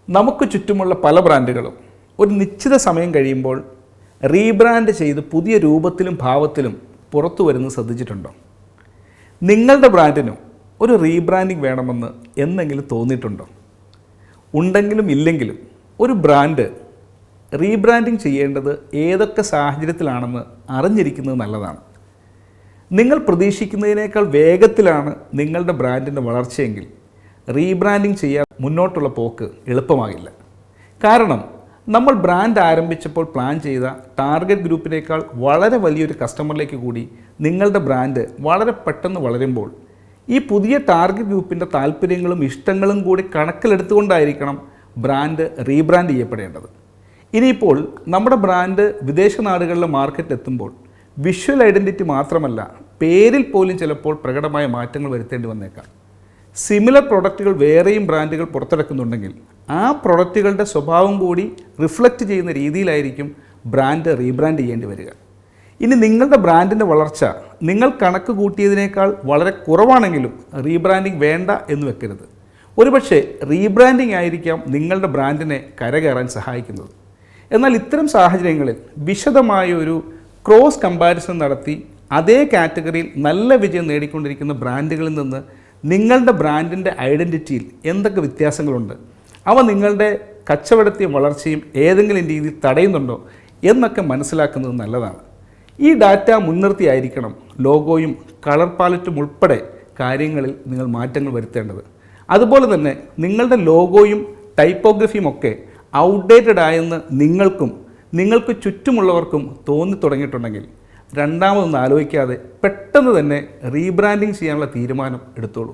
നമുക്ക് ചുറ്റുമുള്ള പല ബ്രാൻഡുകളും ഒരു നിശ്ചിത സമയം കഴിയുമ്പോൾ റീബ്രാൻഡ് ചെയ്ത് പുതിയ രൂപത്തിലും ഭാവത്തിലും പുറത്തു വരുന്നത് ശ്രദ്ധിച്ചിട്ടുണ്ടോ? നിങ്ങളുടെ ബ്രാൻഡിനും ഒരു റീബ്രാൻഡിങ് വേണമെന്ന് എന്നെങ്കിലും തോന്നിയിട്ടുണ്ടോ? ഉണ്ടെങ്കിലും ഇല്ലെങ്കിലും ഒരു ബ്രാൻഡ് റീബ്രാൻഡിങ് ചെയ്യേണ്ടത് ഏതൊക്കെ സാഹചര്യത്തിലാണെന്ന് അറിഞ്ഞിരിക്കുന്നത് നല്ലതാണ്. നിങ്ങൾ പ്രതീക്ഷിക്കുന്നതിനേക്കാൾ വേഗത്തിലാണ് നിങ്ങളുടെ ബ്രാൻഡിൻ്റെ വളർച്ചയെങ്കിൽ റീബ്രാൻഡിങ് ചെയ്യാൻ മുന്നോട്ടുള്ള പോക്ക് എളുപ്പമാകില്ല. കാരണം നമ്മൾ ബ്രാൻഡ് ആരംഭിച്ചപ്പോൾ പ്ലാൻ ചെയ്ത ടാർഗറ്റ് ഗ്രൂപ്പിനേക്കാൾ വളരെ വലിയൊരു കസ്റ്റമറിലേക്ക് കൂടി നിങ്ങളുടെ ബ്രാൻഡ് വളരെ പെട്ടെന്ന് വളരുമ്പോൾ ഈ പുതിയ ടാർഗറ്റ് ഗ്രൂപ്പിൻ്റെ താല്പര്യങ്ങളും ഇഷ്ടങ്ങളും കൂടി കണക്കിലെടുത്തുകൊണ്ടായിരിക്കണം ബ്രാൻഡ് റീബ്രാൻഡ് ചെയ്യപ്പെടേണ്ടത്. ഇനിയിപ്പോൾ നമ്മുടെ ബ്രാൻഡ് വിദേശ നാടുകളിലെ മാർക്കറ്റിൽ എത്തുമ്പോൾ വിഷ്വൽ ഐഡൻറ്റിറ്റി മാത്രമല്ല, പേരിൽ പോലും ചിലപ്പോൾ പ്രകടമായ മാറ്റങ്ങൾ വരുത്തേണ്ടി വന്നേക്കാം. സിമിലർ പ്രൊഡക്റ്റുകൾ വേറെയും ബ്രാൻഡുകൾ പുറത്തിറക്കുന്നുണ്ടെങ്കിൽ ആ പ്രൊഡക്റ്റുകളുടെ സ്വഭാവം കൂടി റിഫ്ലക്റ്റ് ചെയ്യുന്ന രീതിയിലായിരിക്കും ബ്രാൻഡ് റീബ്രാൻഡ് ചെയ്യേണ്ടി വരിക. ഇനി നിങ്ങളുടെ ബ്രാൻഡിൻ്റെ വളർച്ച നിങ്ങൾ കണക്ക് കൂട്ടിയതിനേക്കാൾ വളരെ കുറവാണെങ്കിലും റീബ്രാൻഡിങ് വേണ്ട എന്ന് വെക്കരുത്. ഒരുപക്ഷെ റീബ്രാൻഡിങ് ആയിരിക്കാം നിങ്ങളുടെ ബ്രാൻഡിനെ കരകയറാൻ സഹായിക്കുന്നത്. എന്നാൽ ഇത്തരം സാഹചര്യങ്ങളിൽ വിശദമായ ഒരു ക്രോസ് കമ്പാരിസൺ നടത്തി അതേ കാറ്റഗറിയിൽ നല്ല വിജയം നേടിക്കൊണ്ടിരിക്കുന്ന ബ്രാൻഡുകളിൽ നിന്ന് നിങ്ങളുടെ ബ്രാൻഡിൻ്റെ ഐഡൻറ്റിറ്റിയിൽ എന്തൊക്കെ വ്യത്യാസങ്ങളുണ്ട്, അവ നിങ്ങളുടെ കച്ചവടത്തെയും വളർച്ചയും ഏതെങ്കിലും രീതിയിൽ തടയുന്നുണ്ടോ എന്നൊക്കെ മനസ്സിലാക്കുന്നത് നല്ലതാണ്. ഈ ഡാറ്റ മുൻനിർത്തിയായിരിക്കണം ലോഗോയും കളർ പാലറ്റും ഉൾപ്പെടെ കാര്യങ്ങളിൽ നിങ്ങൾ മാറ്റങ്ങൾ വരുത്തേണ്ടത്. അതുപോലെ തന്നെ നിങ്ങളുടെ ലോഗോയും ടൈപ്പോഗ്രഫിയും ഒക്കെ ഔട്ട്ഡേറ്റഡ് ആയെന്ന് നിങ്ങൾക്ക് ചുറ്റുമുള്ളവർക്കും തോന്നി തുടങ്ങിയിട്ടുണ്ടെങ്കിൽ രണ്ടാമതൊന്നും ആലോചിക്കാതെ പെട്ടെന്ന് തന്നെ റീബ്രാൻഡിങ് ചെയ്യാനുള്ള തീരുമാനം എടുത്തോളൂ.